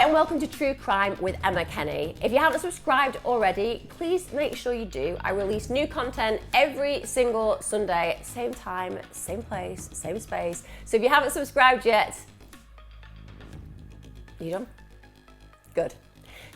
and welcome to True Crime with Emma Kenny. If you haven't subscribed already, please make sure you do. I release new content every single Sunday, same time, same place, same space. So if you haven't subscribed yet, you done? Good.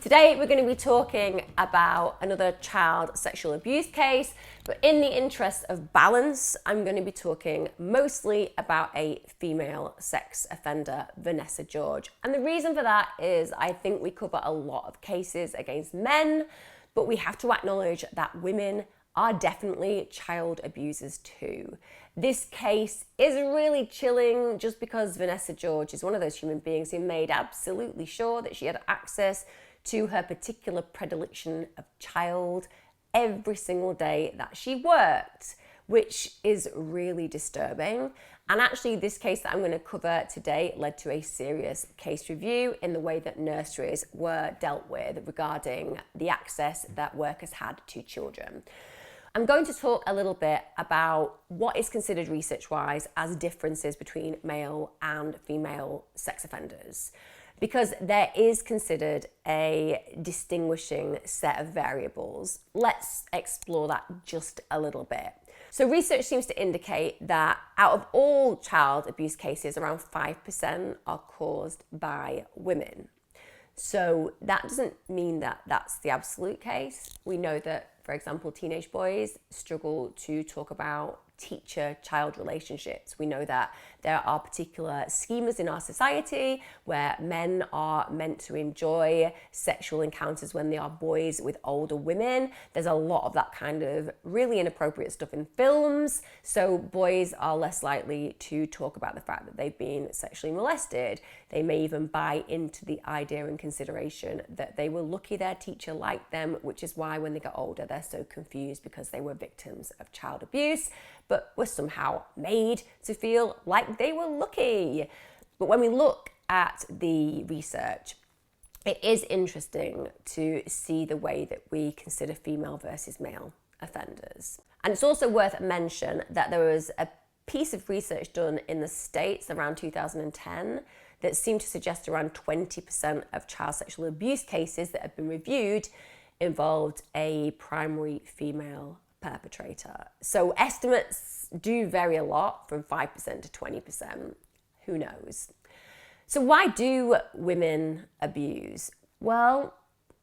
Today we're going to be talking about another child sexual abuse case, but in the interest of balance, I'm going to be talking mostly about a female sex offender, Vanessa George. And the reason for that is I think we cover a lot of cases against men, but we have to acknowledge that women are definitely child abusers too. This case is really chilling just because Vanessa George is one of those human beings who made absolutely sure that she had access to her particular predilection of child every single day that she worked, which is really disturbing. And actually, this case that I'm going to cover today led to a serious case review in the way that nurseries were dealt with regarding the access that workers had to children. I'm going to talk a little bit about what is considered research-wise as differences between male and female sex offenders, because there is considered a distinguishing set of variables. Let's explore that just a little bit. So research seems to indicate that out of all child abuse cases, around 5% are caused by women. So that doesn't mean that that's the absolute case. We know that, for example, teenage boys struggle to talk about teacher-child relationships. We know that there are particular schemas in our society where men are meant to enjoy sexual encounters when they are boys with older women. There's a lot of that kind of really inappropriate stuff in films. So boys are less likely to talk about the fact that they've been sexually molested. They may even buy into the idea and consideration that they were lucky their teacher liked them, which is why when they get older, they're so confused because they were victims of child abuse, but were somehow made to feel like they were lucky. But when we look at the research, it is interesting to see the way that we consider female versus male offenders. And it's also worth mention that there was a piece of research done in the States around 2010 that seemed to suggest around 20% of child sexual abuse cases that have been reviewed involved a primary female perpetrator. So estimates do vary a lot, from 5% to 20%. Who knows? So why do women abuse? Well,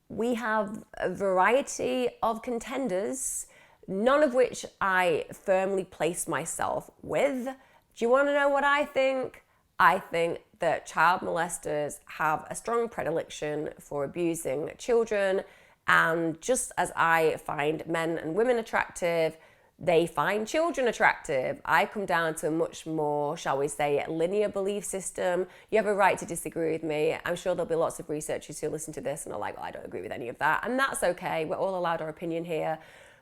we have a variety of contenders, none of which I firmly place myself with. Do you want to know what I think? I think that child molesters have a strong predilection for abusing children. And just as I find men and women attractive, they find children attractive. I come down to a much more, shall we say, linear belief system. You have a right to disagree with me. I'm sure there'll be lots of researchers who listen to this and are like, well, I don't agree with any of that. And that's okay. We're all allowed our opinion here.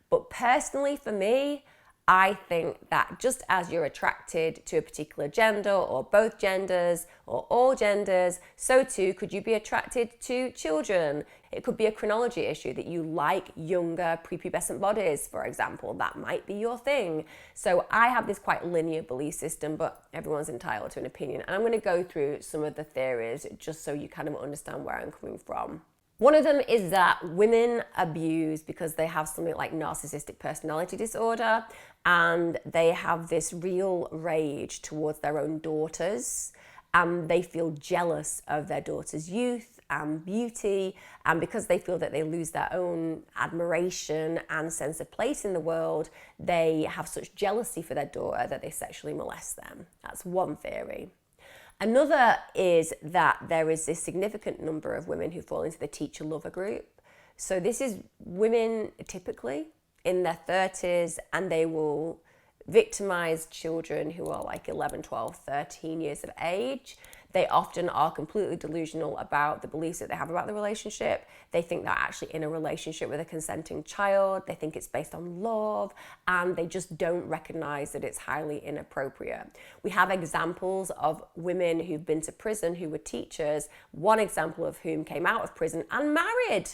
But personally, for me, I think that just as you're attracted to a particular gender or both genders or all genders, so too could you be attracted to children. It could be a chronology issue that you like younger prepubescent bodies, for example. That might be your thing. So I have this quite linear belief system, but everyone's entitled to an opinion. And I'm going to go through some of the theories just so you kind of understand where I'm coming from. One of them is that women abuse because they have something like narcissistic personality disorder, and they have this real rage towards their own daughters, and they feel jealous of their daughter's youth and beauty, and because they feel that they lose their own admiration and sense of place in the world, they have such jealousy for their daughter that they sexually molest them. That's one theory. Another is that there is a significant number of women who fall into the teacher-lover group. So this is women typically in their 30s, and they will victimize children who are like 11, 12, 13 years of age. They often are completely delusional about the beliefs that they have about the relationship. They think they're actually in a relationship with a consenting child. They think it's based on love, and they just don't recognize that it's highly inappropriate. We have examples of women who've been to prison who were teachers, one example of whom came out of prison and married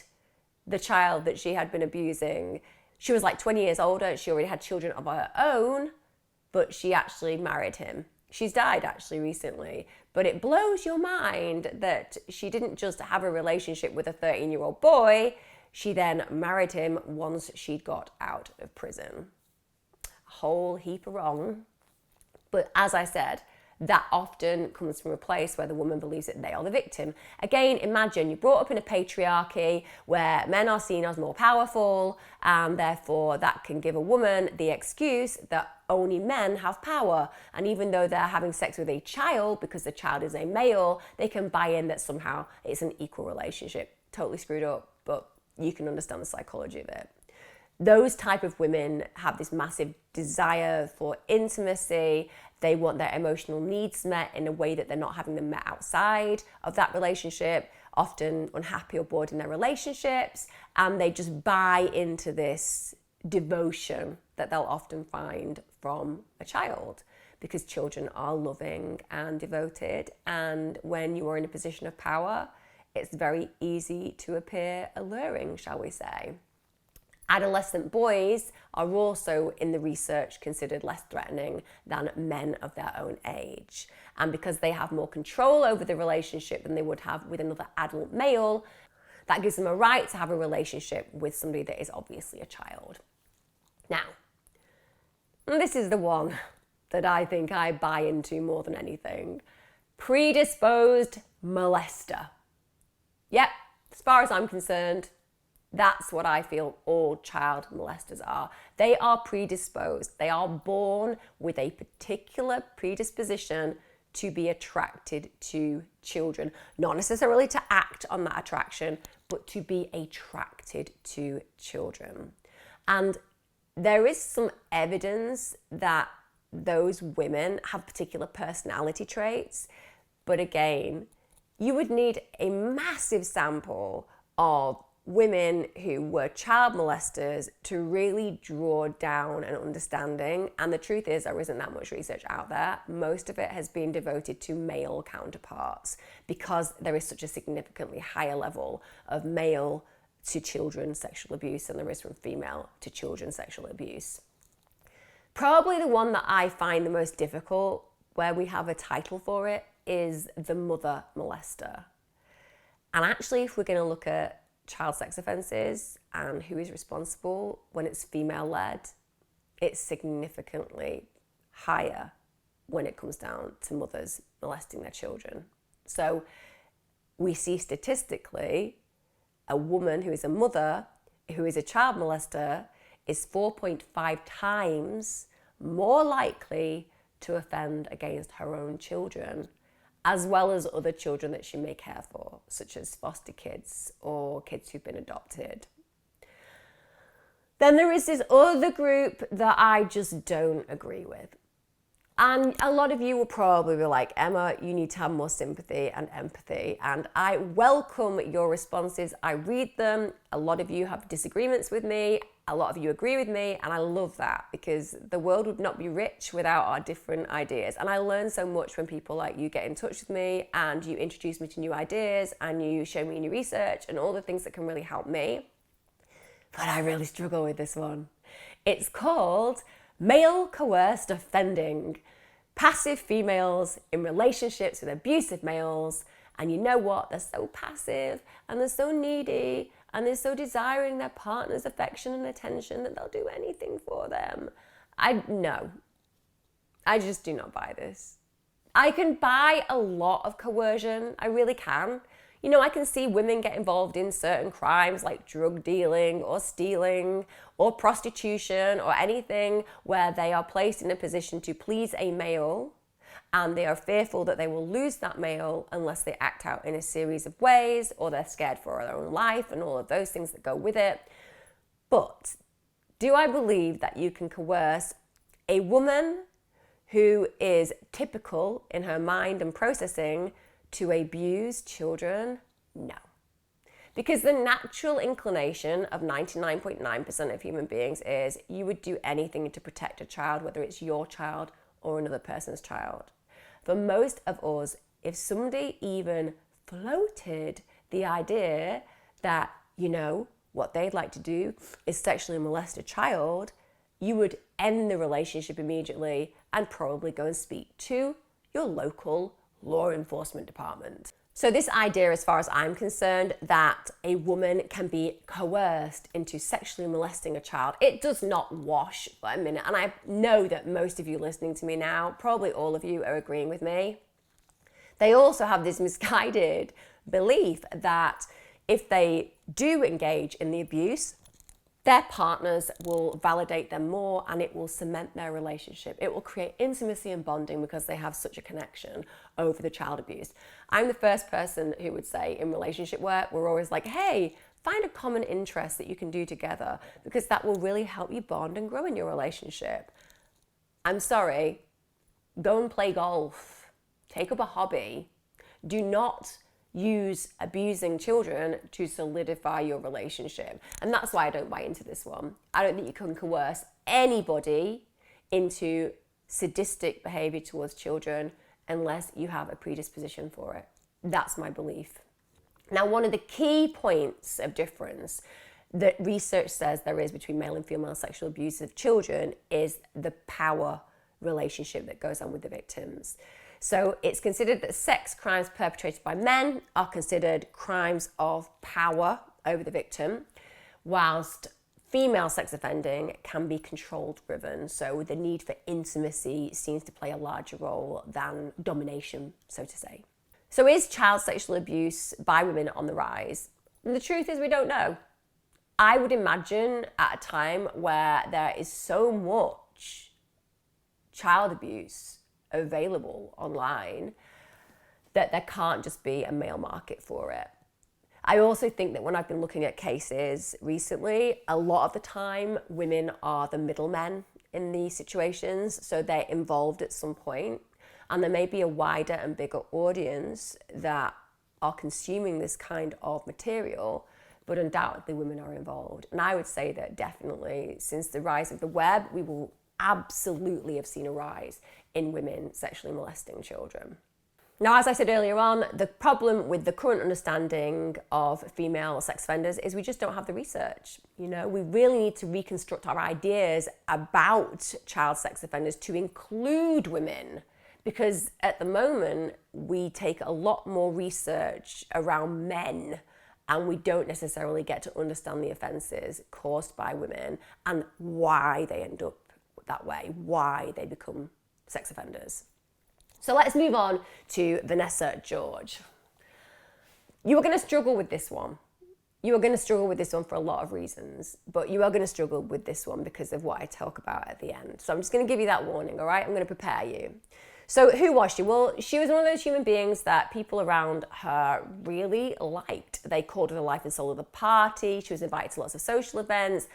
the child that she had been abusing. She was like 20 years older. She already had children of her own, but she actually married him. She's died actually recently, but it blows your mind that she didn't just have a relationship with a 13-year-old boy, she then married him once she'd got out of prison. A whole heap of wrong. But as I said, that often comes from a place where the woman believes that they are the victim. Again, imagine you're brought up in a patriarchy where men are seen as more powerful, and therefore that can give a woman the excuse that only men have power. And even though they're having sex with a child because the child is a male, they can buy in that somehow it's an equal relationship. Totally screwed up, but you can understand the psychology of it. Those type of women have this massive desire for intimacy. They want their emotional needs met in a way that they're not having them met outside of that relationship, often unhappy or bored in their relationships, and they just buy into this devotion that they'll often find from a child, because children are loving and devoted, and when you are in a position of power, it's very easy to appear alluring, shall we say. Adolescent boys are also in the research considered less threatening than men of their own age. And because they have more control over the relationship than they would have with another adult male, that gives them a right to have a relationship with somebody that is obviously a child. Now, this is the one that I think I buy into more than anything. Predisposed molester. Yep, as far as I'm concerned, that's what I feel all child molesters are. They are predisposed. They are born with a particular predisposition to be attracted to children. Not necessarily to act on that attraction, but to be attracted to children. And there is some evidence that those women have particular personality traits. But again, you would need a massive sample of women who were child molesters to really draw down an understanding. And the truth is, there isn't that much research out there. Most of it has been devoted to male counterparts because there is such a significantly higher level of male to children sexual abuse than there is from female to children sexual abuse. Probably the one that I find the most difficult, where we have a title for it, is the mother molester. And actually, if we're going to look at child sex offences and who is responsible when it's female-led, it's significantly higher when it comes down to mothers molesting their children. So we see statistically a woman who is a mother who is a child molester is 4.5 times more likely to offend against her own children, as well as other children that she may care for, such as foster kids or kids who've been adopted. Then there is this other group that I just don't agree with. And a lot of you will probably be like, Emma, you need to have more sympathy and empathy. And I welcome your responses. I read them. A lot of you have disagreements with me. A lot of you agree with me. And I love that, because the world would not be rich without our different ideas. And I learn so much when people like you get in touch with me and you introduce me to new ideas and you show me new research and all the things that can really help me. But I really struggle with this one. It's called male coerced offending. Passive females in relationships with abusive males. And you know what? They're so passive and they're so needy and they're so desiring their partner's affection and attention that they'll do anything for them. I just do not buy this. I can buy a lot of coercion. I really can. You know, I can see women get involved in certain crimes like drug dealing or stealing or prostitution or anything where they are placed in a position to please a male and they are fearful that they will lose that male unless they act out in a series of ways, or they're scared for their own life and all of those things that go with it. But do I believe that you can coerce a woman who is typical in her mind and processing to abuse children? No. Because the natural inclination of 99.9% of human beings is you would do anything to protect a child, whether it's your child or another person's child. For most of us, if somebody even floated the idea that, you know, what they'd like to do is sexually molest a child, you would end the relationship immediately and probably go and speak to your local law enforcement department. So this idea, as far as I'm concerned, that a woman can be coerced into sexually molesting a child, it does not wash for a minute. And I know that most of you listening to me now, probably all of you, are agreeing with me. They also have this misguided belief that if they do engage in the abuse, their partners will validate them more and it will cement their relationship. It will create intimacy and bonding because they have such a connection over the child abuse. I'm the first person who would say in relationship work, we're always like, hey, find a common interest that you can do together because that will really help you bond and grow in your relationship. I'm sorry, go and play golf, take up a hobby. Do not use abusing children to solidify your relationship. And that's why I don't buy into this one. I don't think you can coerce anybody into sadistic behavior towards children unless you have a predisposition for it. That's my belief. Now, one of the key points of difference that research says there is between male and female sexual abuse of children is the power relationship that goes on with the victims. So it's considered that sex crimes perpetrated by men are considered crimes of power over the victim, whilst female sex offending can be controlled driven. So the need for intimacy seems to play a larger role than domination, so to say. So is child sexual abuse by women on the rise? And the truth is we don't know. I would imagine at a time where there is so much child abuse available online that there can't just be a male market for it. I also think that when I've been looking at cases recently, a lot of the time women are the middlemen in these situations, so they're involved at some point, and there may be a wider and bigger audience that are consuming this kind of material, but undoubtedly women are involved. And I would say that definitely since the rise of the web, we will absolutely have seen a rise in women sexually molesting children. Now, as I said earlier on, the problem with the current understanding of female sex offenders is we just don't have the research. You know, we really need to reconstruct our ideas about child sex offenders to include women, because at the moment we take a lot more research around men and we don't necessarily get to understand the offences caused by women and why they end up that way, why they become sex offenders. So let's move on to Vanessa George. You are going to struggle with this one. You are going to struggle with this one for a lot of reasons, but you are going to struggle with this one because of what I talk about at the end. So I'm just going to give you that warning, all right? I'm going to prepare you. So who was she? Well, she was one of those human beings that people around her really liked. They called her the life and soul of the party. She was invited to lots of social events.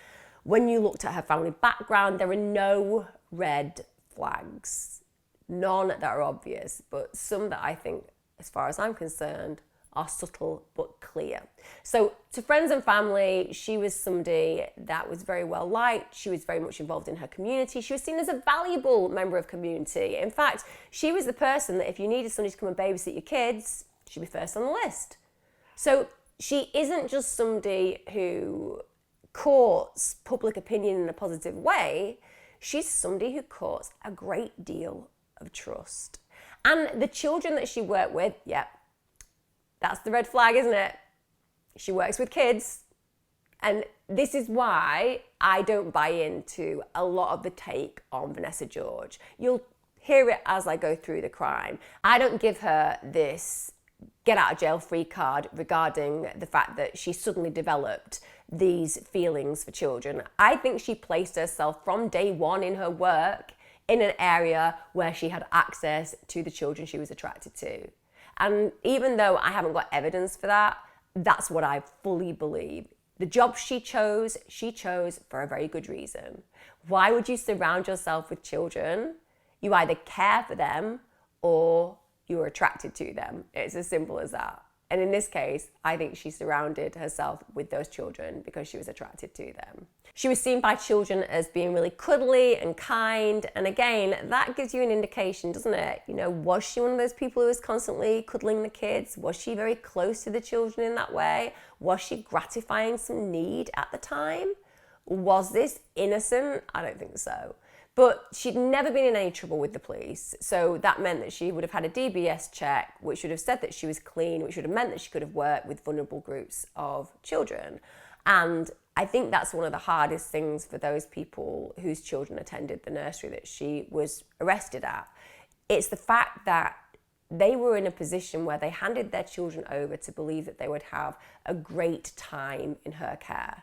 When you looked at her family background, there are no red flags. None that are obvious, but some that I think, as far as I'm concerned, are subtle but clear. So to friends and family, she was somebody that was very well liked. She was very much involved in her community. She was seen as a valuable member of community. In fact, she was the person that if you needed somebody to come and babysit your kids, she'd be first on the list. So she isn't just somebody who courts public opinion in a positive way. She's somebody who courts a great deal of trust. And the children that she worked with, that's the red flag, isn't it? She works with kids. And this is why I don't buy into a lot of the take on Vanessa George. You'll hear it as I go through the crime. I don't give her this get out of jail free card regarding the fact that she suddenly developed these feelings for children. I think she placed herself from day one in her work in an area where she had access to the children she was attracted to. And even though I haven't got evidence for that, that's what I fully believe. The job she chose for a very good reason. Why would you surround yourself with children? You either care for them or you're attracted to them. It's as simple as that. And in this case, I think she surrounded herself with those children because she was attracted to them. She was seen by children as being really cuddly and kind. And again, that gives you an indication, doesn't it? You know, was she one of those people who was constantly cuddling the kids? Was she very close to the children in that way? Was she gratifying some need at the time? Was this innocent? I don't think so. But she'd never been in any trouble with the police. So that meant that she would have had a DBS check, which would have said that she was clean, which would have meant that she could have worked with vulnerable groups of children. And I think that's one of the hardest things for those people whose children attended the nursery that she was arrested at. It's the fact that they were in a position where they handed their children over to believe that they would have a great time in her care.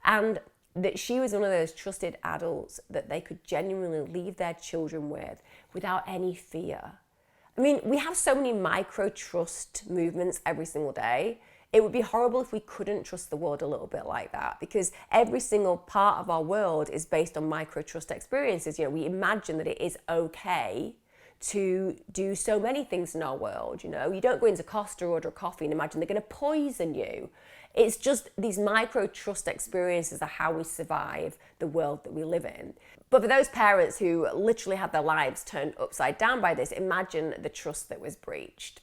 And that she was one of those trusted adults that they could genuinely leave their children with without any fear. I mean, we have so many micro-trust movements every single day. It would be horrible if we couldn't trust the world a little bit like that, because every single part of our world is based on micro-trust experiences. You know, we imagine that it is okay to do so many things in our world. You know, you don't go into Costa, order a coffee and imagine they're going to poison you. It's just these micro-trust experiences are how we survive the world that we live in. But for those parents who literally had their lives turned upside down by this, imagine the trust that was breached.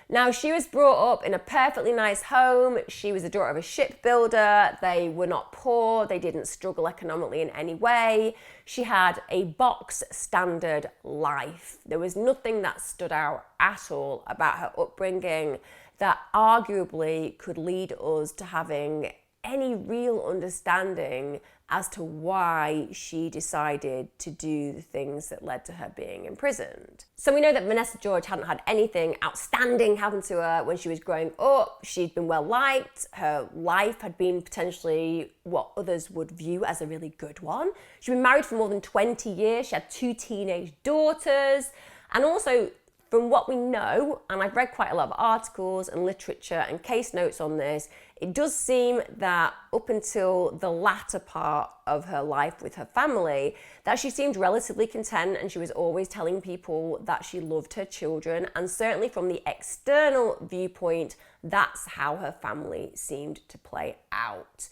Now, she was brought up in a perfectly nice home. She was the daughter of a shipbuilder. They were not poor. They didn't struggle economically in any way. She had a box standard life. There was nothing that stood out at all about her upbringing that arguably could lead us to having any real understanding as to why she decided to do the things that led to her being imprisoned. So we know that Vanessa George hadn't had anything outstanding happen to her when she was growing up. She'd been well liked. Her life had been potentially what others would view as a really good one. She'd been married for more than 20 years. She had 2 teenage daughters. And also, from what we know, and I've read quite a lot of articles and literature and case notes on this, it does seem that up until the latter part of her life with her family, that she seemed relatively content, and she was always telling people that she loved her children. And certainly from the external viewpoint, that's how her family seemed to play out.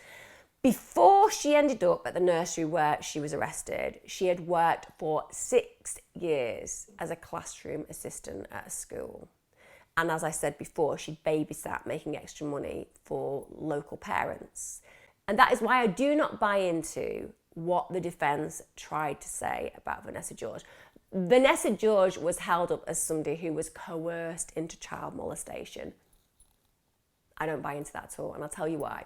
Before she ended up at the nursery where she was arrested, she had worked for 6 years as a classroom assistant at a school. And as I said before, she'd babysat, making extra money for local parents. And that is why I do not buy into what the defense tried to say about Vanessa George. Vanessa George was held up as somebody who was coerced into child molestation. I don't buy into that at all, and I'll tell you why.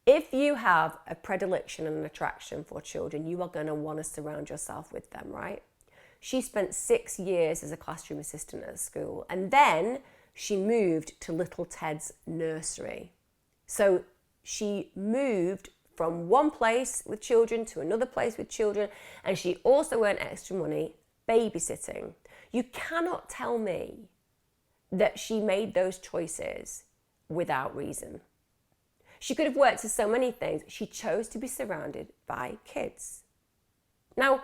If you have a predilection and an attraction for children, you are going to want to surround yourself with them, right? She spent 6 years as a classroom assistant at school, and then she moved to little Ted's nursery. So she moved from one place with children to another place with children, and she also earned extra money babysitting. You cannot tell me that she made those choices without reason. She could have worked at so many things. She chose to be surrounded by kids. Now,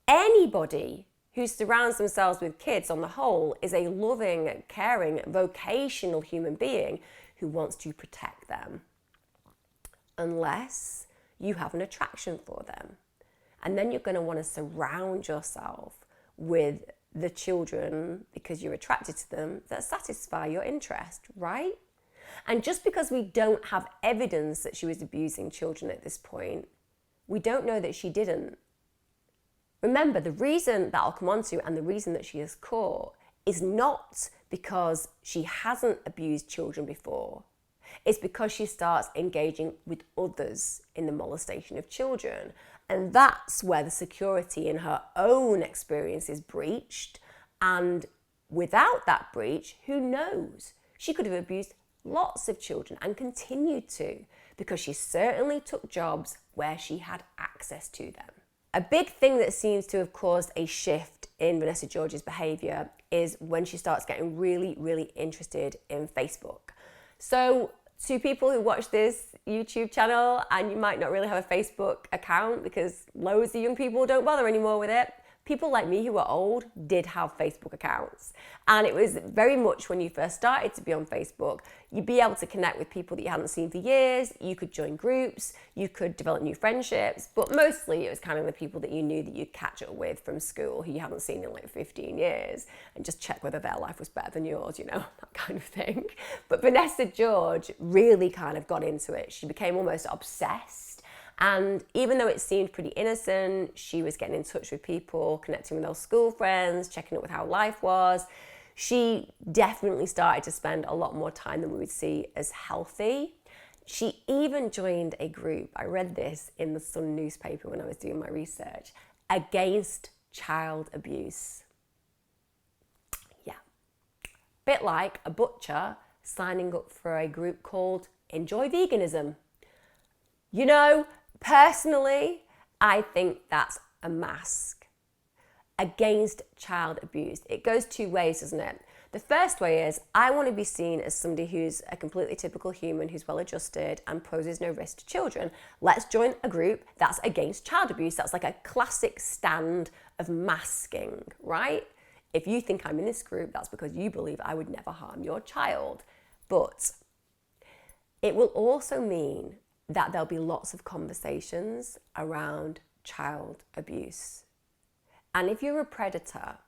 anybody who surrounds themselves with kids on the whole is a loving, caring, vocational human being who wants to protect them. Unless you have an attraction for them. And then you're going to want to surround yourself with the children because you're attracted to them that satisfy your interest, right? And just because we don't have evidence that she was abusing children at this point, we don't know that she didn't. Remember, the reason that I'll come on to and the reason that she is caught is not because she hasn't abused children before. It's because she starts engaging with others in the molestation of children. And that's where the security in her own experience is breached. And without that breach, who knows? She could have abused lots of children and continued to, because she certainly took jobs where she had access to them. A big thing that seems to have caused a shift in Vanessa George's behaviour is when she starts getting really, really interested in Facebook. So to people who watch this YouTube channel, and you might not really have a Facebook account because loads of young people don't bother anymore with it, people like me who are old did have Facebook accounts. And it was very much when you first started to be on Facebook, you'd be able to connect with people that you hadn't seen for years, you could join groups, you could develop new friendships, but mostly it was kind of the people that you knew that you'd catch up with from school who you haven't seen in like 15 years and just check whether their life was better than yours, you know, that kind of thing. But Vanessa George really kind of got into it. She became almost obsessed. And even though it seemed pretty innocent, she was getting in touch with people, connecting with those school friends, checking up with how life was. She definitely started to spend a lot more time than we would see as healthy. She even joined a group, I read this in the Sun newspaper when I was doing my research, against child abuse. Yeah. Bit like a butcher signing up for a group called Enjoy Veganism. You know, personally, I think that's a mask against child abuse. It goes two ways, doesn't it? The first way is I want to be seen as somebody who's a completely typical human, who's well adjusted and poses no risk to children. Let's join a group that's against child abuse. That's like a classic stand of masking, right? If you think I'm in this group, that's because you believe I would never harm your child. But it will also mean that there'll be lots of conversations around child abuse. And if you're a predator,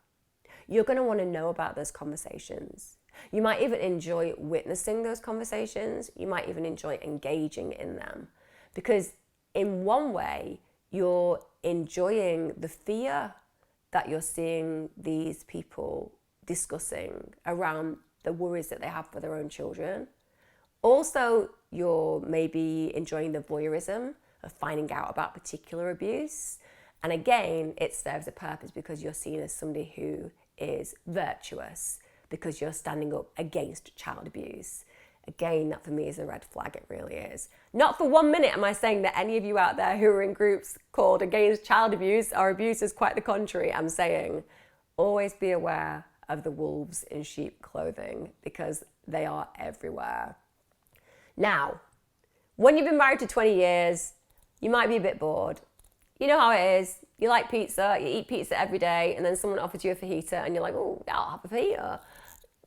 you're going to want to know about those conversations. You might even enjoy witnessing those conversations. You might even enjoy engaging in them. Because in one way, you're enjoying the fear that you're seeing these people discussing around the worries that they have for their own children. Also, you're maybe enjoying the voyeurism of finding out about particular abuse. And again, it serves a purpose because you're seen as somebody who is virtuous, because you're standing up against child abuse. Again, that for me is a red flag, it really is. Not for 1 minute am I saying that any of you out there who are in groups called Against Child Abuse are abusers, quite the contrary. I'm saying always be aware of the wolves in sheep clothing because they are everywhere. Now, when you've been married for 20 years, you might be a bit bored. You know how it is. You like pizza, you eat pizza every day, and then someone offers you a fajita, and you're like, oh, I'll have a fajita.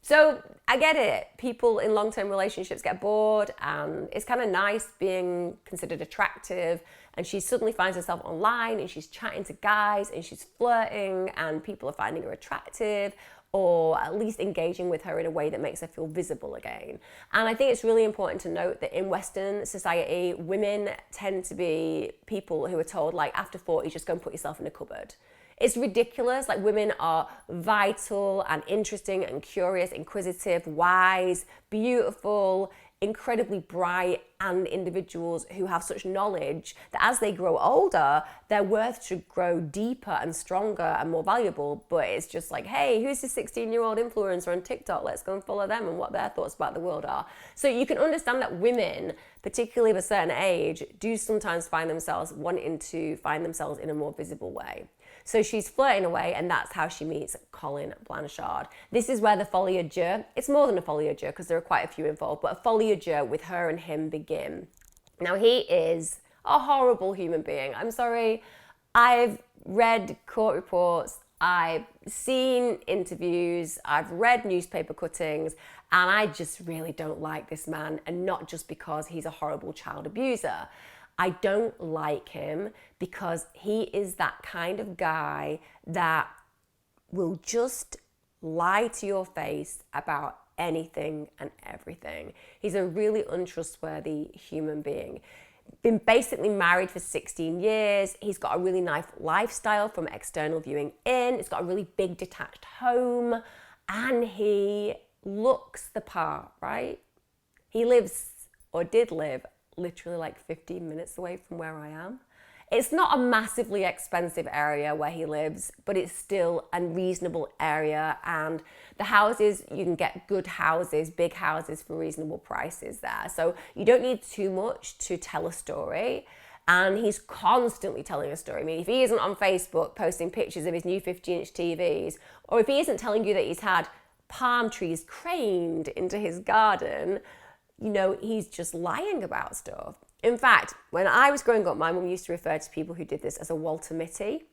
So I get it. People in long-term relationships get bored, and it's kind of nice being considered attractive. And she suddenly finds herself online, and she's chatting to guys, and she's flirting, and people are finding her attractive, or at least engaging with her in a way that makes her feel visible again. And I think it's really important to note that in Western society, women tend to be people who are told, like, after 40, just go and put yourself in a cupboard. It's ridiculous. Like, women are vital and interesting and curious, inquisitive, wise, beautiful, incredibly bright, and individuals who have such knowledge that as they grow older, their worth should grow deeper and stronger and more valuable. But it's just like, hey, who's this 16-year-old influencer on TikTok? Let's go and follow them and what their thoughts about the world are. So you can understand that women, particularly of a certain age, do sometimes find themselves wanting to find themselves in a more visible way. So she's flirting away, and that's how she meets Colin Blanchard. This is where the folie à deux, it's more than a folie à deux because there are quite a few involved, but a folie à deux with her and him begin. Now, he is a horrible human being. I'm sorry. I've read court reports, I've seen interviews, I've read newspaper cuttings, and I just really don't like this man, and not just because he's a horrible child abuser. I don't like him because he is that kind of guy that will just lie to your face about anything and everything. He's a really untrustworthy human being. Been basically married for 16 years. He's got a really nice lifestyle from external viewing in. He's got a really big detached home, and he looks the part, right? He lives, or did live, literally like 15 minutes away from where I am. It's not a massively expensive area where he lives, but it's still a reasonable area, and the houses, you can get good houses, big houses for reasonable prices there. So you don't need too much to tell a story, and he's constantly telling a story. I mean, if he isn't on Facebook posting pictures of his new 50-inch TVs, or if he isn't telling you that he's had palm trees craned into his garden, you know, he's just lying about stuff. In fact, when I was growing up, my mum used to refer to people who did this as a Walter Mitty.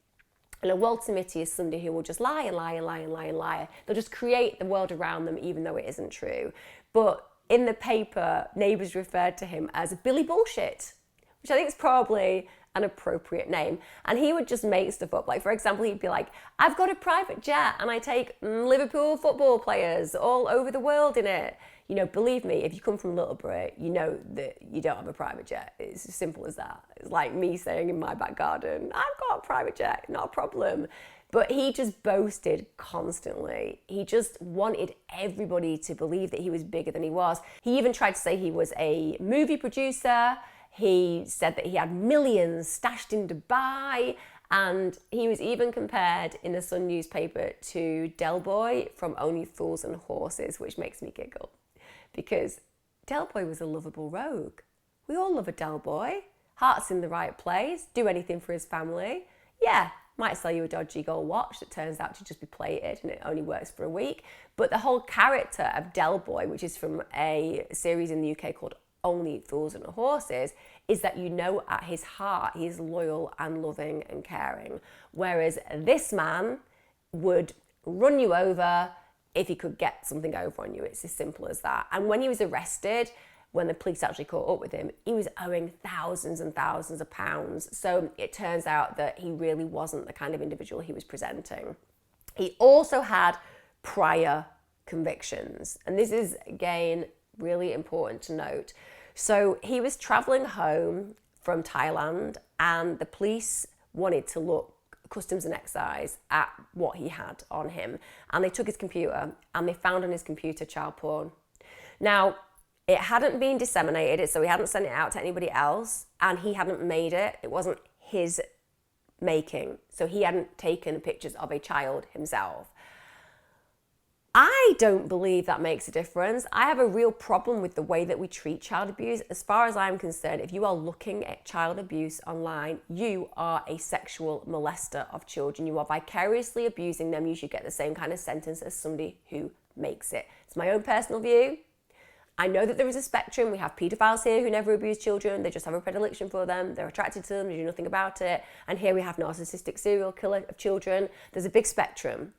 And a Walter Mitty is somebody who will just lie and lie and lie and lie and lie. They'll just create the world around them even though it isn't true. But in the paper, neighbours referred to him as Billy Bullshit, which I think is probably an appropriate name. And he would just make stuff up. Like, for example, he'd be like, I've got a private jet and I take Liverpool football players all over the world in it. You know, believe me, if you come from Littleborough, you know that you don't have a private jet. It's as simple as that. It's like me saying in my back garden, I've got a private jet, not a problem. But he just boasted constantly. He just wanted everybody to believe that he was bigger than he was. He even tried to say he was a movie producer. He said that he had millions stashed in Dubai. And he was even compared in the Sun newspaper to Del Boy from Only Fools and Horses, which makes me giggle. Because Del Boy was a lovable rogue. We all love a Del Boy. Heart's in the right place, do anything for his family. Yeah, might sell you a dodgy gold watch that turns out to just be plated and it only works for a week. But the whole character of Del Boy, which is from a series in the UK called Only Fools and Horses, is that you know at his heart he's loyal and loving and caring. Whereas this man would run you over if he could get something over on you. It's as simple as that. And when he was arrested, when the police actually caught up with him, he was owing thousands and thousands of pounds. So it turns out that he really wasn't the kind of individual he was presenting. He also had prior convictions. And this is, again, really important to note. So he was traveling home from Thailand and the police wanted to look, Customs and Excise, at what he had on him. And they took his computer and they found on his computer child porn. Now, it hadn't been disseminated, so he hadn't sent it out to anybody else, and he hadn't made it. It wasn't his making, so he hadn't taken pictures of a child himself. I don't believe that makes a difference. I have a real problem with the way that we treat child abuse. As far as I'm concerned, if you are looking at child abuse online, you are a sexual molester of children. You are vicariously abusing them. You should get the same kind of sentence as somebody who makes it. It's my own personal view. I know that there is a spectrum. We have paedophiles here who never abuse children. They just have a predilection for them. They're attracted to them. They do nothing about it. And here we have narcissistic serial killer of children. There's a big spectrum.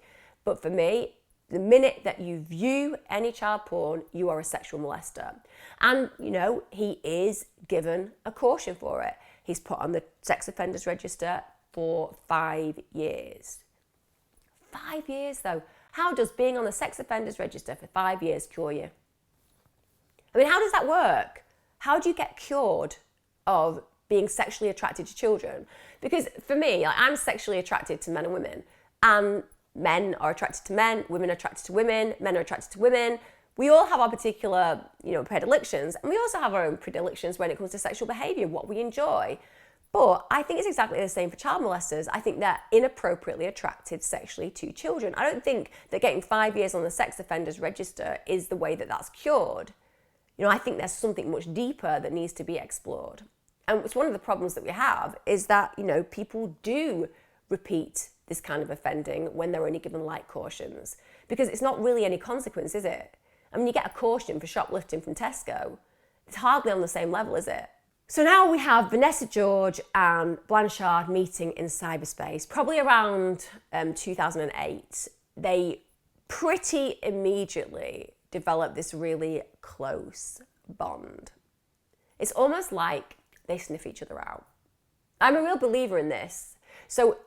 But for me, the minute that you view any child porn, you are a sexual molester. And, you know, he is given a caution for it. He's put on the sex offenders register for 5 years. 5 years, though. How does being on the sex offenders register for 5 years cure you? I mean, how does that work? How do you get cured of being sexually attracted to children? Because for me, I'm sexually attracted to men and women. And men are attracted to men, women are attracted to women, men are attracted to women. We all have our particular, predilections. And we also have our own predilections when it comes to sexual behaviour, what we enjoy. But I think it's exactly the same for child molesters. I think they're inappropriately attracted sexually to children. I don't think that getting 5 years on the sex offenders register is the way that that's cured. I think there's something much deeper that needs to be explored. And it's one of the problems that we have is that, people do repeat this kind of offending when they're only given light cautions. Because it's not really any consequence, is it? I mean, you get a caution for shoplifting from Tesco. It's hardly on the same level, is it? So now we have Vanessa George and Blanchard meeting in cyberspace, probably around 2008. They pretty immediately develop this really close bond. It's almost like they sniff each other out. I'm a real believer in this. So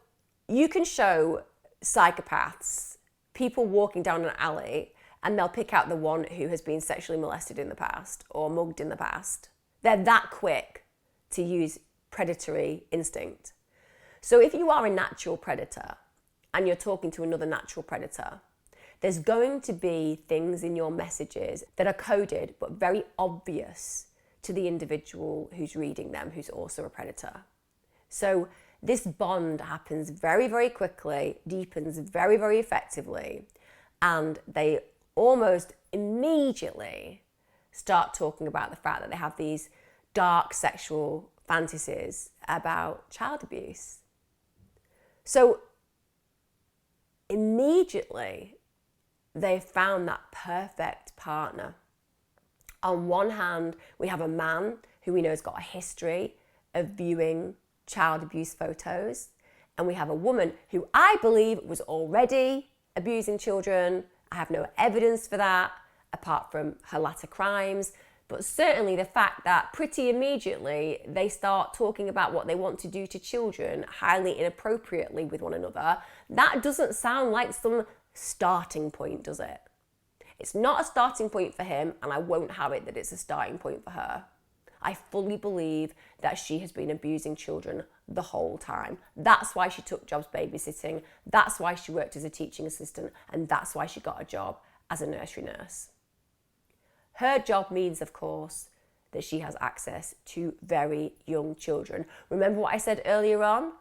you can show psychopaths, people walking down an alley, and they'll pick out the one who has been sexually molested in the past or mugged in the past. They're that quick to use predatory instinct. So if you are a natural predator and you're talking to another natural predator, there's going to be things in your messages that are coded but very obvious to the individual who's reading them, who's also a predator. So this bond happens very, very quickly, deepens very, very effectively, and they almost immediately start talking about the fact that they have these dark sexual fantasies about child abuse. So immediately, they've found that perfect partner. On one hand, we have a man who we know has got a history of viewing child abuse photos, and we have a woman who I believe was already abusing children. I have no evidence for that, apart from her latter crimes, But certainly the fact that pretty immediately they start talking about what they want to do to children highly inappropriately with one another, that doesn't sound like some starting point, does it? It's not a starting point for him, and I won't have it that it's a starting point for her. I fully believe that she has been abusing children the whole time. That's why she took jobs babysitting. That's why she worked as a teaching assistant. And that's why she got a job as a nursery nurse. Her job means, of course, that she has access to very young children. Remember what I said earlier on?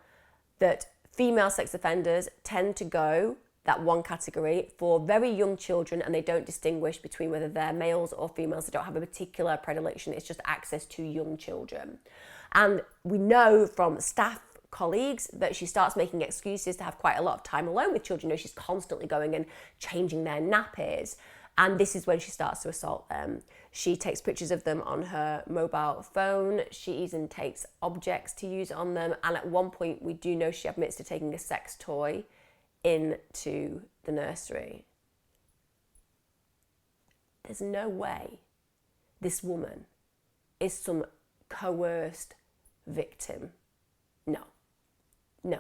That female sex offenders tend to go that one category for very young children, and they don't distinguish between whether they're males or females. They don't have a particular predilection. It's just access to young children. And we know from staff colleagues that she starts making excuses to have quite a lot of time alone with children. You know, she's constantly going and changing their nappies. And this is when she starts to assault them. She takes pictures of them on her mobile phone. She even takes objects to use on them. And at one point, we do know she admits to taking a sex toy into the nursery. There's no way this woman is some coerced victim. No.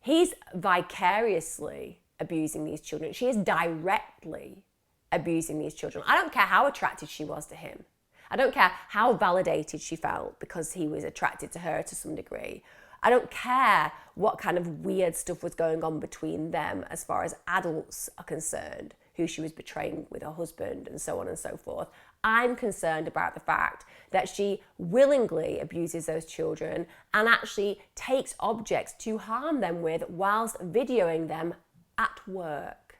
He's vicariously abusing these children. She is directly abusing these children. I don't care how attracted she was to him. I don't care how validated she felt because he was attracted to her to some degree. I don't care what kind of weird stuff was going on between them as far as adults are concerned, who she was betraying with her husband and so on and so forth. I'm concerned about the fact that she willingly abuses those children and actually takes objects to harm them with whilst videoing them at work.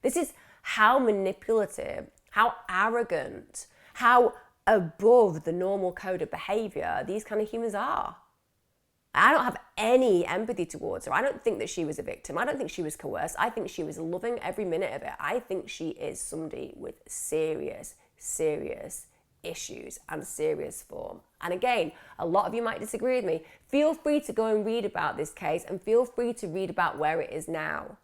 This is how manipulative, how arrogant, how above the normal code of behaviour these kind of humans are. I don't have any empathy towards her. I don't think that she was a victim. I don't think she was coerced. I think she was loving every minute of it. I think she is somebody with serious issues and serious form. And again, a lot of you might disagree with me. Feel free to go and read about this case and feel free to read about where it is now.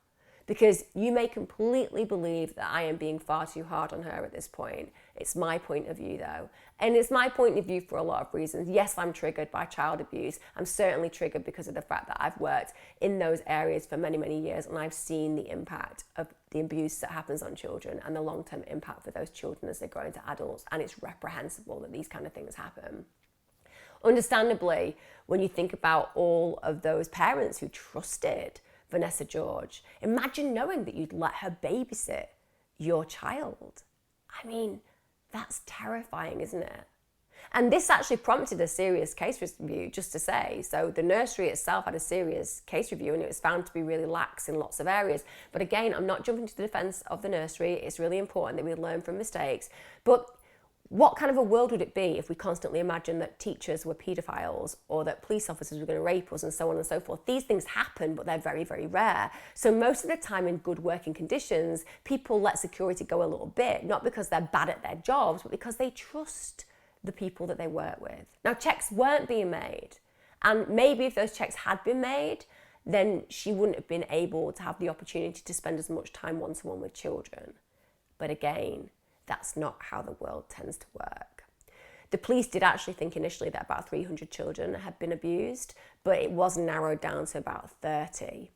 Because you may completely believe that I am being far too hard on her at this point. It's my point of view though. And it's my point of view for a lot of reasons. Yes, I'm triggered by child abuse. I'm certainly triggered because of the fact that I've worked in those areas for many years and I've seen the impact of the abuse that happens on children and the long-term impact for those children as they grow into adults. And it's reprehensible that these kind of things happen. Understandably, when you think about all of those parents who trusted Vanessa George, imagine knowing that you'd let her babysit your child. I mean, that's terrifying, isn't it? And this actually prompted a serious case review, just to say. So the nursery itself had a serious case review and it was found to be really lax in lots of areas. But again, I'm not jumping to the defense of the nursery. It's really important that we learn from mistakes. But what kind of a world would it be if we constantly imagined that teachers were paedophiles or that police officers were going to rape us and so on and so forth? These things happen, but they're very rare. So most of the time in good working conditions, people let security go a little bit, not because they're bad at their jobs, but because they trust the people that they work with. Now, checks weren't being made. And maybe if those checks had been made, then she wouldn't have been able to have the opportunity to spend as much time one-to-one with children. But again, that's not how the world tends to work. The police did actually think initially that about 300 children had been abused, but it was narrowed down to about 30.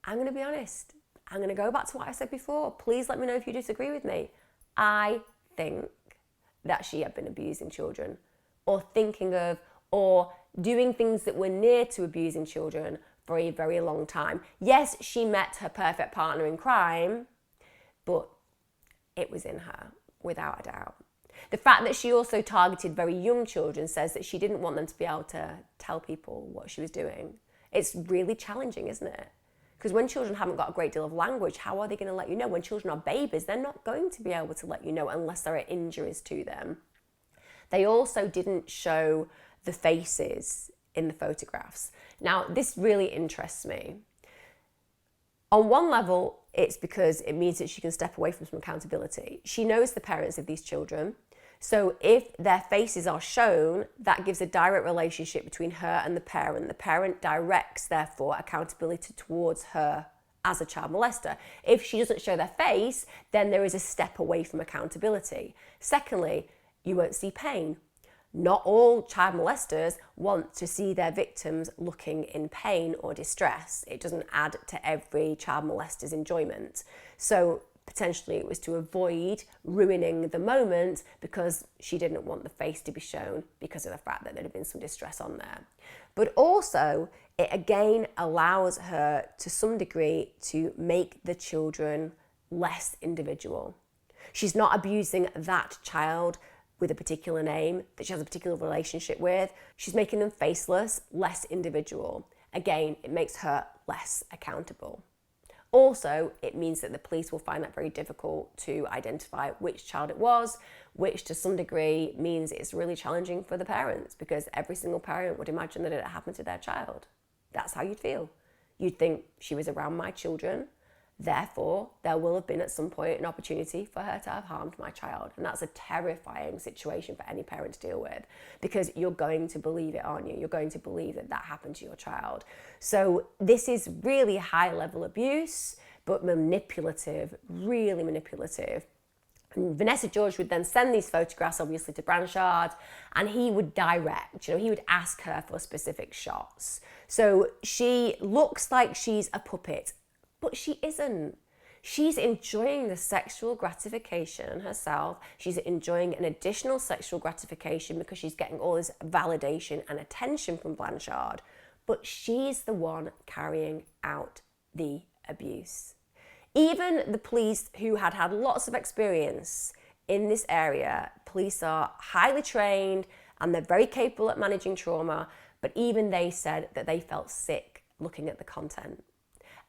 I'm going to be honest. I'm going to go back to what I said before. Please let me know if you disagree with me. I think that she had been abusing children or thinking of or doing things that were near to abusing children for a very long time. Yes, she met her perfect partner in crime, but it was in her. Without a doubt. The fact that she also targeted very young children says that she didn't want them to be able to tell people what she was doing. It's really challenging, isn't it? Because when children haven't got a great deal of language, how are they going to let you know? When children are babies, they're not going to be able to let you know unless there are injuries to them. They also didn't show the faces in the photographs. Now, this really interests me. On one level, it's because it means that she can step away from some accountability. She knows the parents of these children. So if their faces are shown, that gives a direct relationship between her and the parent. The parent directs, therefore, accountability towards her as a child molester. If she doesn't show their face, then there is a step away from accountability. Secondly, you won't see pain. Not all child molesters want to see their victims looking in pain or distress. It doesn't add to every child molester's enjoyment. So potentially it was to avoid ruining the moment because she didn't want the face to be shown because of the fact that there had been some distress on there. But also, it again allows her to some degree to make the children less individual. She's not abusing that child with a particular name that she has a particular relationship with. She's making them faceless, less individual. Again, it makes her less accountable. Also, it means that the police will find that very difficult to identify which child it was, which to some degree means it's really challenging for the parents, because every single parent would imagine that it happened to their child. That's how you'd feel. You'd think, she was around my children, therefore there will have been at some point an opportunity for her to have harmed my child. And that's a terrifying situation for any parent to deal with, because you're going to believe it, aren't you? You're going to believe that that happened to your child. So this is really high level abuse, but manipulative, really manipulative. And Vanessa George would then send these photographs obviously to Blanchard, and he would direct, he would ask her for specific shots. So she looks like she's a puppet, but she isn't. She's enjoying the sexual gratification herself. She's enjoying an additional sexual gratification because she's getting all this validation and attention from Blanchard, but she's the one carrying out the abuse. Even the police, who had had lots of experience in this area, police are highly trained and they're very capable at managing trauma, but even they said that they felt sick looking at the content.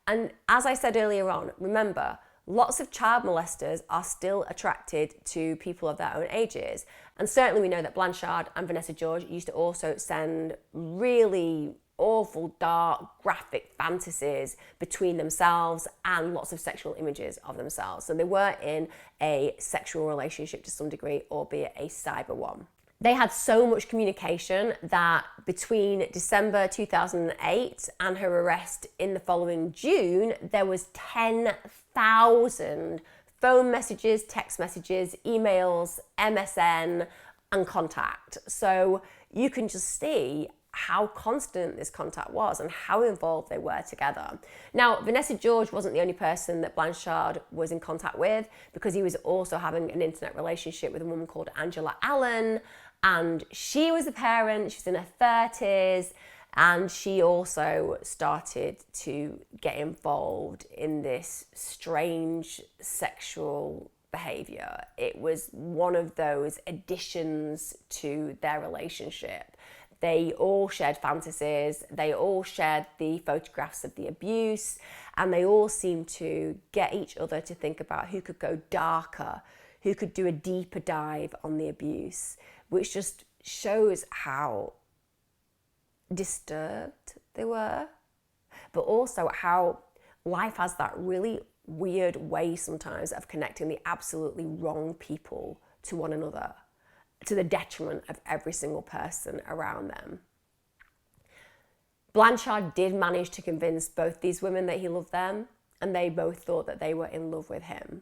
And as I said earlier on, remember, lots of child molesters are still attracted to people of their own ages. And certainly we know that Blanchard and Vanessa George used to also send really awful, dark, graphic fantasies between themselves and lots of sexual images of themselves. So they were in a sexual relationship to some degree, albeit a cyber one. They had so much communication that between December 2008 and her arrest in the following June, there was 10,000 phone messages, text messages, emails, MSN, and contact. So you can just see how constant this contact was and how involved they were together. Now, Vanessa George wasn't the only person that Blanchard was in contact with, because he was also having an internet relationship with a woman called Angela Allen, and she was a parent, she was in her 30s, and she also started to get involved in this strange sexual behavior. It was one of those additions to their relationship. They all shared fantasies, they all shared the photographs of the abuse, and they all seemed to get each other to think about who could go darker, who could do a deeper dive on the abuse, which just shows how disturbed they were, but also how life has that really weird way sometimes of connecting the absolutely wrong people to one another, to the detriment of every single person around them. Blanchard did manage to convince both these women that he loved them, and they both thought that they were in love with him.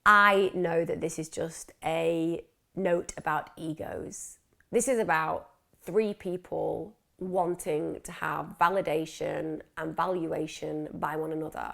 I know that this is just a note about egos. This is about three people wanting to have validation and valuation by one another.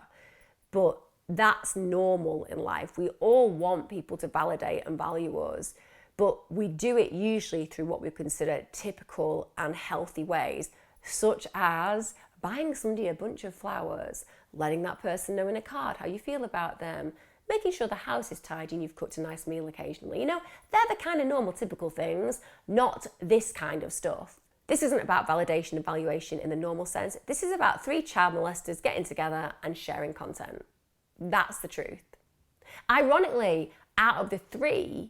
But that's normal in life. We all want people to validate and value us, but we do it usually through what we consider typical and healthy ways, such as buying somebody a bunch of flowers, letting that person know in a card how you feel about them, making sure the house is tidy and you've cooked a nice meal occasionally. They're the kind of normal, typical things, not this kind of stuff. This isn't about validation and valuation in the normal sense. This is about three child molesters getting together and sharing content. That's the truth. Ironically, out of the three,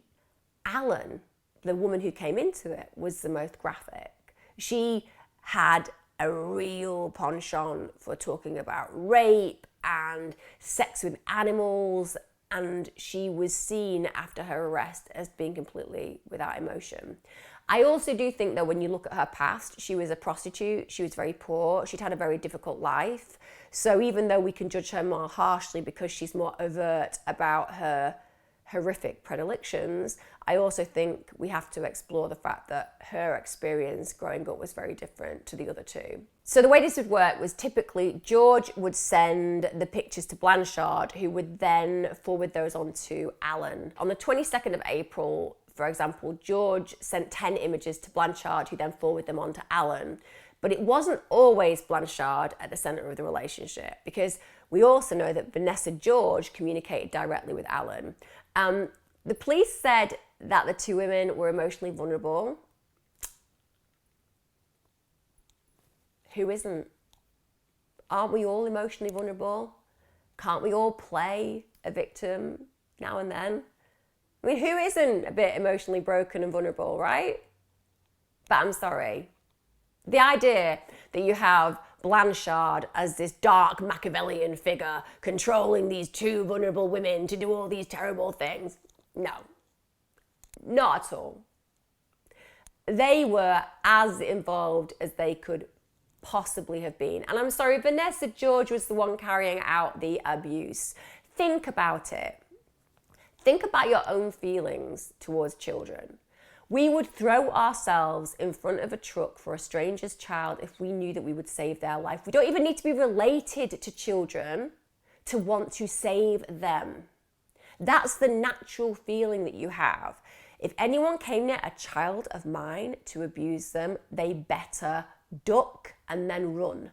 Allen, the woman who came into it, was the most graphic. She had a real penchant for talking about rape and sex with animals, and she was seen after her arrest as being completely without emotion. I also do think that when you look at her past, she was a prostitute, she was very poor, she'd had a very difficult life. So even though we can judge her more harshly because she's more overt about her horrific predilections, I also think we have to explore the fact that her experience growing up was very different to the other two. So the way this would work was typically George would send the pictures to Blanchard, who would then forward those on to Alan. On the 22nd of April, for example, George sent 10 images to Blanchard, who then forwarded them on to Alan. But it wasn't always Blanchard at the centre of the relationship, because we also know that Vanessa George communicated directly with Alan. The police said that the two women were emotionally vulnerable. Who isn't? Aren't we all emotionally vulnerable? Can't we all play a victim now and then? I mean, who isn't a bit emotionally broken and vulnerable, right? But I'm sorry. The idea that you have Blanchard as this dark Machiavellian figure controlling these two vulnerable women to do all these terrible things, no, not at all. They were as involved as they could possibly have been. And I'm sorry, Vanessa George was the one carrying out the abuse. Think about it. Think about your own feelings towards children. We would throw ourselves in front of a truck for a stranger's child if we knew that we would save their life. We don't even need to be related to children to want to save them. That's the natural feeling that you have. If anyone came near a child of mine to abuse them, they better duck and then run,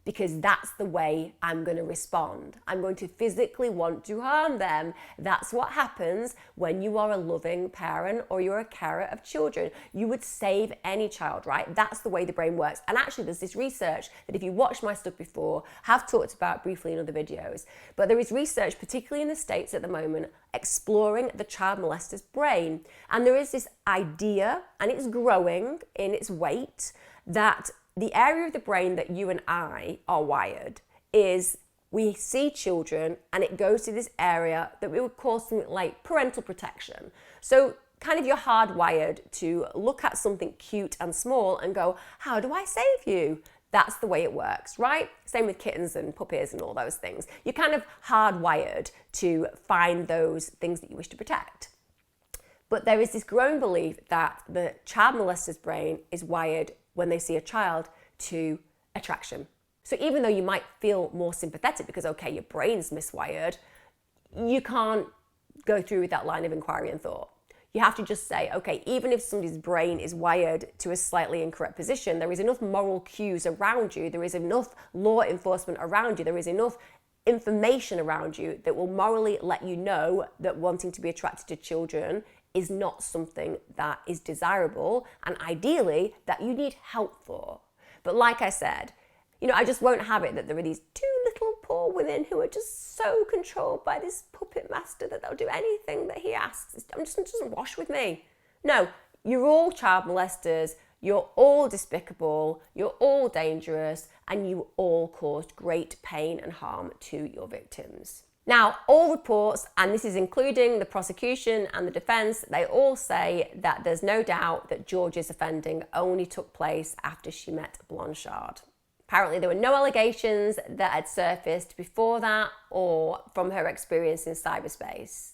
because that's the way I'm going to respond. I'm going to physically want to harm them. That's what happens when you are a loving parent or you're a carer of children. You would save any child, right? That's the way the brain works. And actually, there's this research that if you watched my stuff before, have talked about briefly in other videos. But there is research, particularly in the States at the moment, exploring the child molester's brain. And there is this idea, and it's growing in its weight, that the area of the brain that you and I are wired is we see children and it goes to this area that we would call something like parental protection. So kind of you're hardwired to look at something cute and small and go, how do I save you? That's the way it works, right? Same with kittens and puppies and all those things. You're kind of hardwired to find those things that you wish to protect. But there is this growing belief that the child molester's brain is wired when they see a child to attraction. So even though you might feel more sympathetic because, okay, your brain's miswired, you can't go through with that line of inquiry and thought. You have to just say, okay, even if somebody's brain is wired to a slightly incorrect position, there is enough moral cues around you, there is enough law enforcement around you, there is enough information around you that will morally let you know that wanting to be attracted to children is not something that is desirable, and ideally that you need help for. But like I said, I just won't have it that there are these two little poor women who are just so controlled by this puppet master that they'll do anything that he asks. It doesn't wash with me. No, you're all child molesters, you're all despicable, you're all dangerous, and you all caused great pain and harm to your victims. Now, all reports, and this is including the prosecution and the defence, they all say that there's no doubt that George's offending only took place after she met Blanchard. Apparently, there were no allegations that had surfaced before that or from her experience in cyberspace.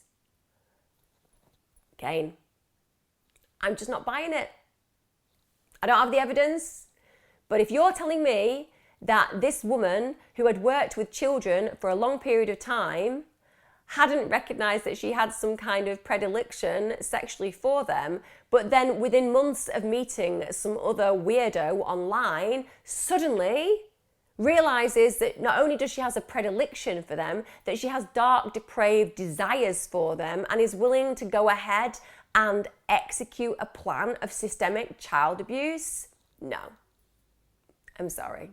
Again, I'm just not buying it. I don't have the evidence, but if you're telling me that this woman who had worked with children for a long period of time hadn't recognised that she had some kind of predilection sexually for them, but then within months of meeting some other weirdo online, suddenly realises that not only does she have a predilection for them, that she has dark, depraved desires for them and is willing to go ahead and execute a plan of systemic child abuse? No. I'm sorry.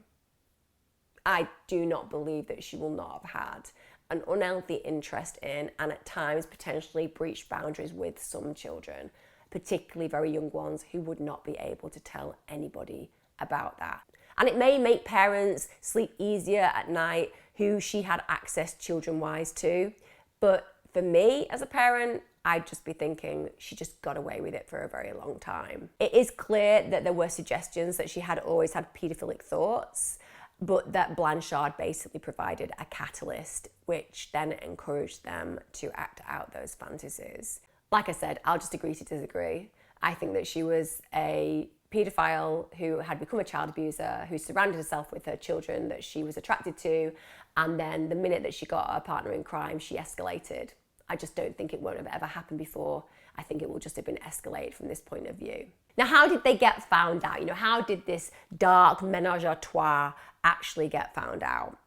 I do not believe that she will not have had an unhealthy interest in and at times potentially breached boundaries with some children, particularly very young ones who would not be able to tell anybody about that. And it may make parents sleep easier at night who she had access children-wise to, but for me as a parent, I'd just be thinking she just got away with it for a very long time. It is clear that there were suggestions that she had always had paedophilic thoughts, but that Blanchard basically provided a catalyst, which then encouraged them to act out those fantasies. Like I said, I'll just agree to disagree. I think that she was a paedophile who had become a child abuser, who surrounded herself with her children that she was attracted to, and then the minute that she got a partner in crime, she escalated. I just don't think it won't have ever happened before. I think it will just have been escalated from this point of view. Now, how did they get found out? How did this dark ménage à trois actually get found out?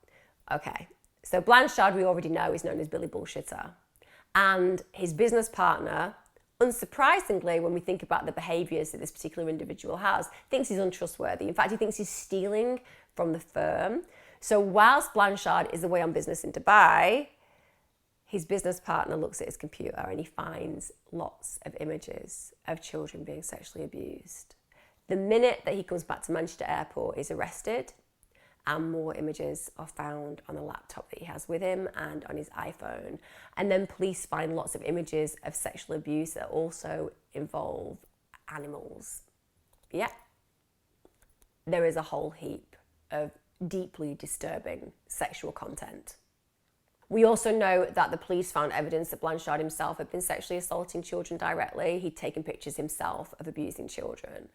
Okay, so Blanchard, we already know, is known as Billy Bullshitter. And his business partner, unsurprisingly, when we think about the behaviours that this particular individual has, thinks he's untrustworthy. In fact, he thinks he's stealing from the firm. So whilst Blanchard is away on business in Dubai, his business partner looks at his computer and he finds lots of images of children being sexually abused. The minute that he comes back to Manchester Airport, he's arrested, and more images are found on the laptop that he has with him and on his iPhone. And then police find lots of images of sexual abuse that also involve animals. Yeah. There is a whole heap of deeply disturbing sexual content. We also know that the police found evidence that Blanchard himself had been sexually assaulting children directly. He'd taken pictures himself of abusing children.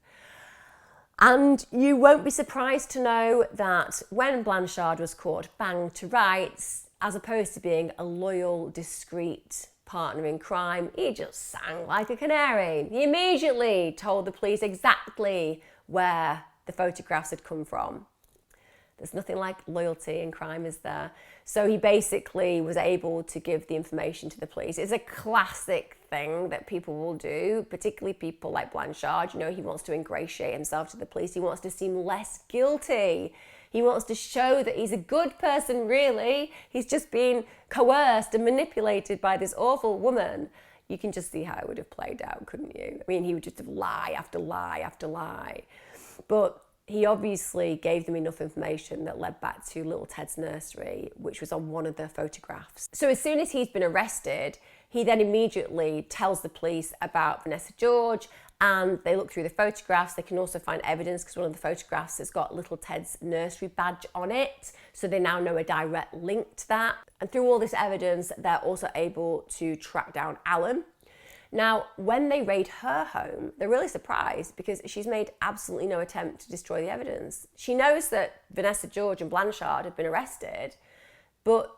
And you won't be surprised to know that when Blanchard was caught banged to rights, as opposed to being a loyal, discreet partner in crime, he just sang like a canary. He immediately told the police exactly where the photographs had come from. There's nothing like loyalty in crime, is there? So he basically was able to give the information to the police. It's a classic thing that people will do, particularly people like Blanchard. He wants to ingratiate himself to the police. He wants to seem less guilty. He wants to show that he's a good person, really. He's just been coerced and manipulated by this awful woman. You can just see how it would have played out, couldn't you? I mean, he would just have lie after lie after lie. But he obviously gave them enough information that led back to little Ted's nursery, which was on one of the photographs. So as soon as he's been arrested, he then immediately tells the police about Vanessa George, and they look through the photographs. They can also find evidence because one of the photographs has got little Ted's nursery badge on it. So they now know a direct link to that. And through all this evidence, they're also able to track down Alan. Now, when they raid her home, they're really surprised because she's made absolutely no attempt to destroy the evidence. She knows that Vanessa George and Blanchard have been arrested, but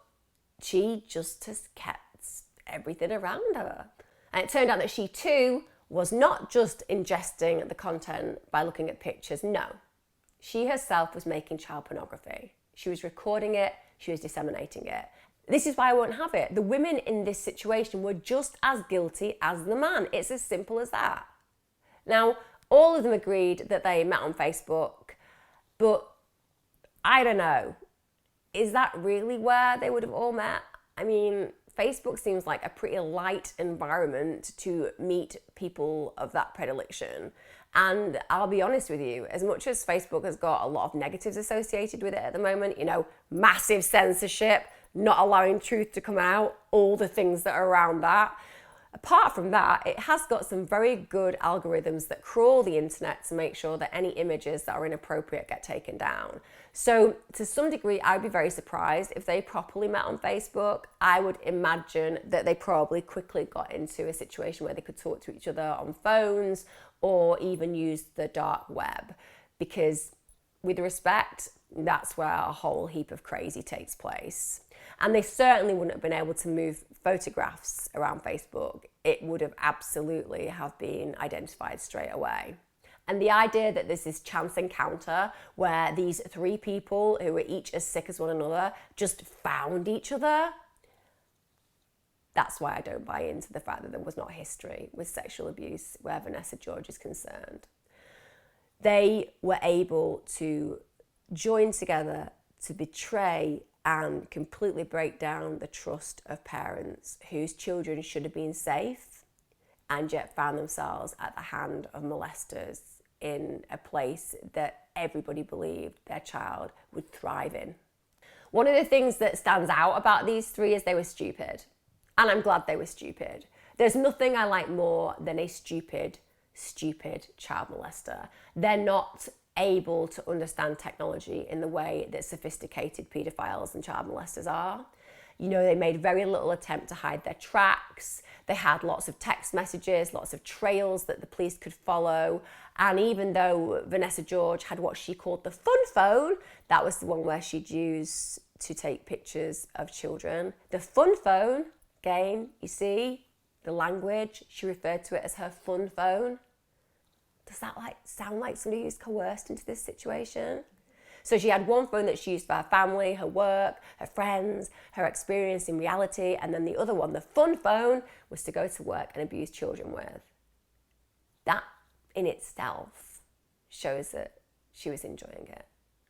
she just has kept everything around her. And it turned out that she too was not just ingesting the content by looking at pictures. No, she herself was making child pornography. She was recording it, she was disseminating it. This is why I won't have it. The women in this situation were just as guilty as the man. It's as simple as that. Now, all of them agreed that they met on Facebook, but I don't know. Is that really where they would have all met? I mean, Facebook seems like a pretty light environment to meet people of that predilection. And I'll be honest with you, as much as Facebook has got a lot of negatives associated with it at the moment, massive censorship, not allowing truth to come out, all the things that are around that. Apart from that, it has got some very good algorithms that crawl the internet to make sure that any images that are inappropriate get taken down. So to some degree, I'd be very surprised if they properly met on Facebook. I would imagine that they probably quickly got into a situation where they could talk to each other on phones or even use the dark web, because with respect, that's where a whole heap of crazy takes place. And they certainly wouldn't have been able to move photographs around Facebook. It would have absolutely have been identified straight away. And the idea that there's this chance encounter where these three people who were each as sick as one another just found each other, that's why I don't buy into the fact that there was not history with sexual abuse where Vanessa George is concerned. They were able to join together to betray and completely break down the trust of parents whose children should have been safe and yet found themselves at the hand of molesters in a place that everybody believed their child would thrive in. One of the things that stands out about these three is they were stupid. And I'm glad they were stupid. There's nothing I like more than a stupid child molester. They're not able to understand technology in the way that sophisticated paedophiles and child molesters are. You know, they made very little attempt to hide their tracks. They had lots of text messages, lots of trails that the police could follow. And even though Vanessa George had what she called the fun phone, that was the one where she'd use to take pictures of children. The fun phone, again, you see, the language, she referred to it as her fun phone. Does that sound like somebody who's coerced into this situation? So she had one phone that she used for her family, her work, her friends, her experience in reality, and then the other one, the fun phone, was to go to work and abuse children with. That in itself shows that she was enjoying it.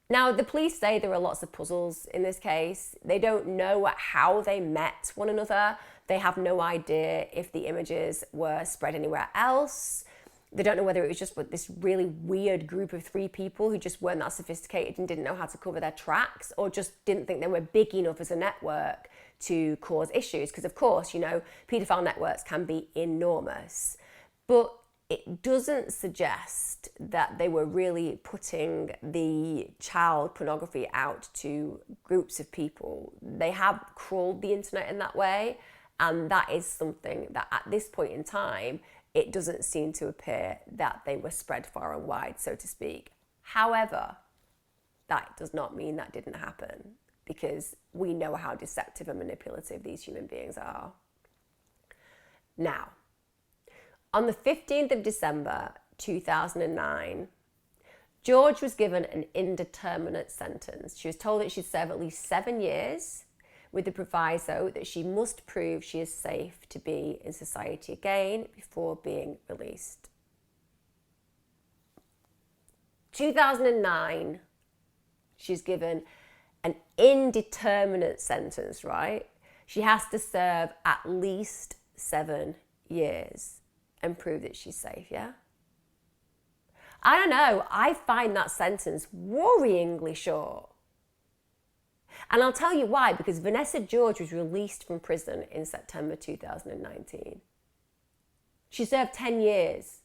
Now, the police say there are lots of puzzles in this case. They don't know how they met one another. They have no idea if the images were spread anywhere else. They don't know whether it was just this really weird group of 3 people who just weren't that sophisticated and didn't know how to cover their tracks, or just didn't think they were big enough as a network to cause issues. Because of course, you know, paedophile networks can be enormous, but it doesn't suggest that they were really putting the child pornography out to groups of people. They have crawled the internet in that way, and that is something that at this point in time, it doesn't seem to appear that they were spread far and wide, so to speak. However, that does not mean that didn't happen, because we know how deceptive and manipulative these human beings are. Now, on the 15th of December 2009, George was given an indeterminate sentence. She was told that she'd serve at least 7 years, with the proviso that she must prove she is safe to be in society again before being released. 2009, she's given an indeterminate sentence, right? She has to serve at least 7 years and prove that she's safe, yeah? I don't know, I find that sentence worryingly short. And I'll tell you why, because Vanessa George was released from prison in September 2019. She served 10 years.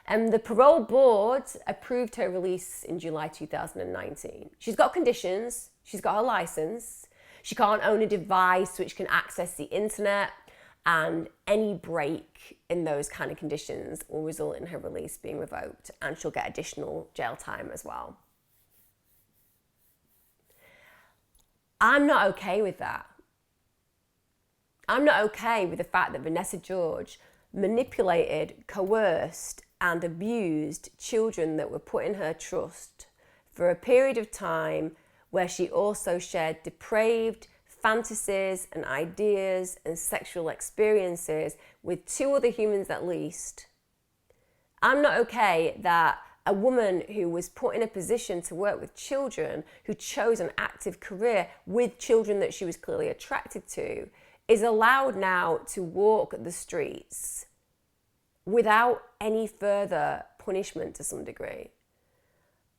And the parole board approved her release in July 2019. She's got conditions, she's got her license, she can't own a device which can access the internet, and any break in those kind of conditions will result in her release being revoked, and she'll get additional jail time as well. I'm not okay with that. I'm not okay with the fact that Vanessa George manipulated, coerced, and abused children that were put in her trust for a period of time where she also shared depraved fantasies and ideas and sexual experiences with 2 other humans at least. I'm not okay that a woman who was put in a position to work with children, who chose an active career with children that she was clearly attracted to, is allowed now to walk the streets without any further punishment to some degree.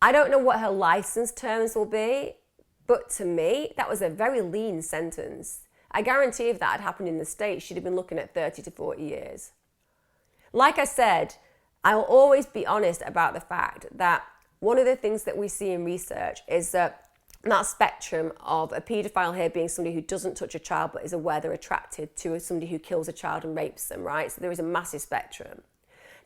I don't know what her license terms will be, but to me, that was a very lean sentence. I guarantee if that had happened in the States, she'd have been looking at 30 to 40 years. Like I said, I'll always be honest about the fact that one of the things that we see in research is that spectrum of a paedophile here being somebody who doesn't touch a child but is aware they're attracted to somebody who kills a child and rapes them, right? So there is a massive spectrum.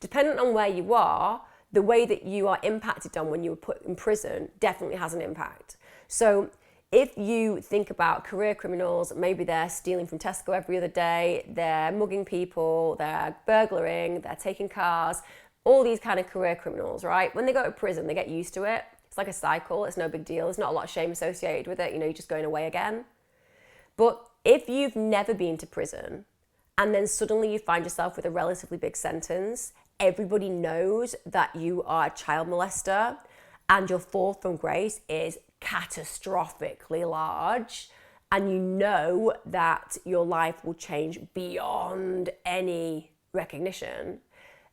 Depending on where you are, the way that you are impacted on when you were put in prison definitely has an impact. So if you think about career criminals, maybe they're stealing from Tesco every other day, they're mugging people, they're burglaring, they're taking cars, all these kind of career criminals, right? When they go to prison, they get used to it. It's like a cycle, it's no big deal. There's not a lot of shame associated with it. You know, you're just going away again. But if you've never been to prison and then suddenly you find yourself with a relatively big sentence, everybody knows that you are a child molester and your fall from grace is catastrophically large, and you know that your life will change beyond any recognition,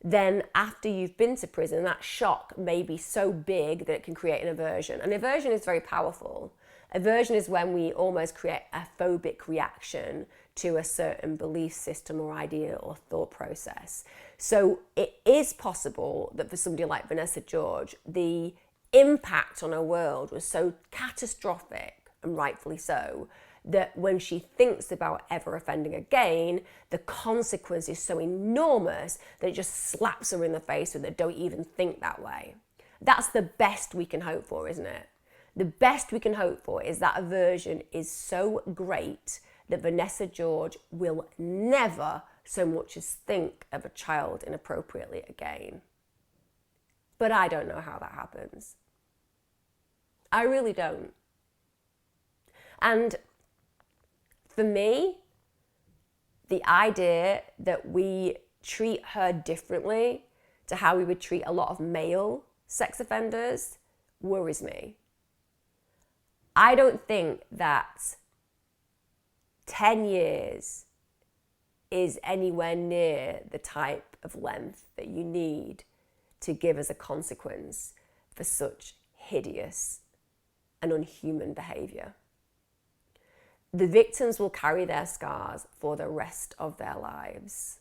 then after you've been to prison, that shock may be so big that it can create an aversion. And aversion is very powerful. Aversion is when we almost create a phobic reaction to a certain belief system or idea or thought process. So it is possible that for somebody like Vanessa George, the impact on her world was so catastrophic, and rightfully so, that when she thinks about ever offending again, the consequence is so enormous that it just slaps her in the face with it. Don't even think that way. That's the best we can hope for, isn't it? The best we can hope for is that aversion is so great that Vanessa George will never so much as think of a child inappropriately again. But I don't know how that happens. I really don't. And for me, the idea that we treat her differently to how we would treat a lot of male sex offenders worries me. I don't think that 10 years is anywhere near the type of length that you need to give as a consequence for such hideous and unhuman behaviour. The victims will carry their scars for the rest of their lives.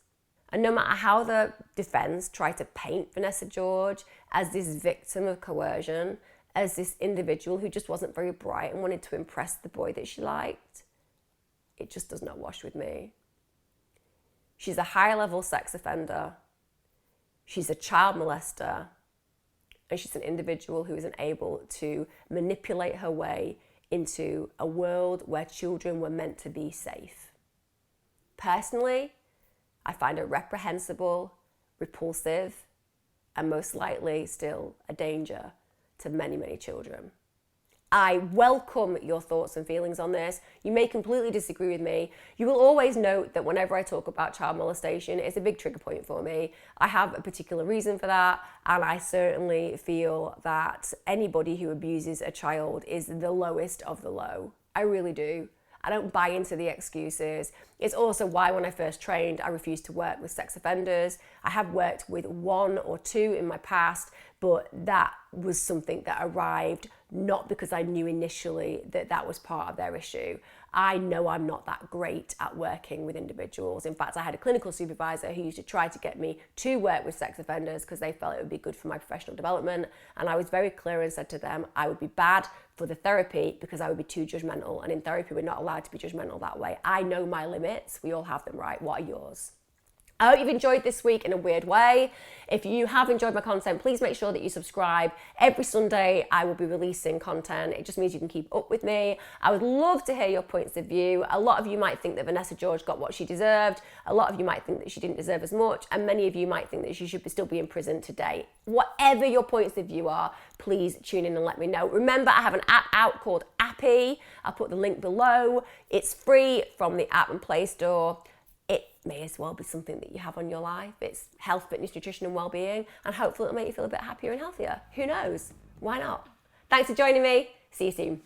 And no matter how the defence tried to paint Vanessa George as this victim of coercion, as this individual who just wasn't very bright and wanted to impress the boy that she liked, it just does not wash with me. She's a high-level sex offender. She's a child molester. And she's an individual who isn't able to manipulate her way into a world where children were meant to be safe. Personally, I find her reprehensible, repulsive, and most likely still a danger to many, many children. I welcome your thoughts and feelings on this. You may completely disagree with me. You will always note that whenever I talk about child molestation, it's a big trigger point for me. I have a particular reason for that, and I certainly feel that anybody who abuses a child is the lowest of the low. I really do. I don't buy into the excuses. It's also why when I first trained, I refused to work with sex offenders. I have worked with one or two in my past, but that was something that arrived not because I knew initially that that was part of their issue. I know I'm not that great at working with individuals. In fact, I had a clinical supervisor who used to try to get me to work with sex offenders because they felt it would be good for my professional development. And I was very clear and said to them, I would be bad for the therapy because I would be too judgmental. And in therapy, we're not allowed to be judgmental that way. I know my limits. We all have them, right? What are yours? I hope you've enjoyed this week in a weird way. If you have enjoyed my content, please make sure that you subscribe. Every Sunday, I will be releasing content. It just means you can keep up with me. I would love to hear your points of view. A lot of you might think that Vanessa George got what she deserved. A lot of you might think that she didn't deserve as much. And many of you might think that she should still be in prison today. Whatever your points of view are, please tune in and let me know. Remember, I have an app out called Appy. I'll put the link below. It's free from the App and Play Store. It may as well be something that you have on your life. It's health, fitness, nutrition, and well-being, and hopefully it'll make you feel a bit happier and healthier. Who knows? Why not? Thanks for joining me. See you soon.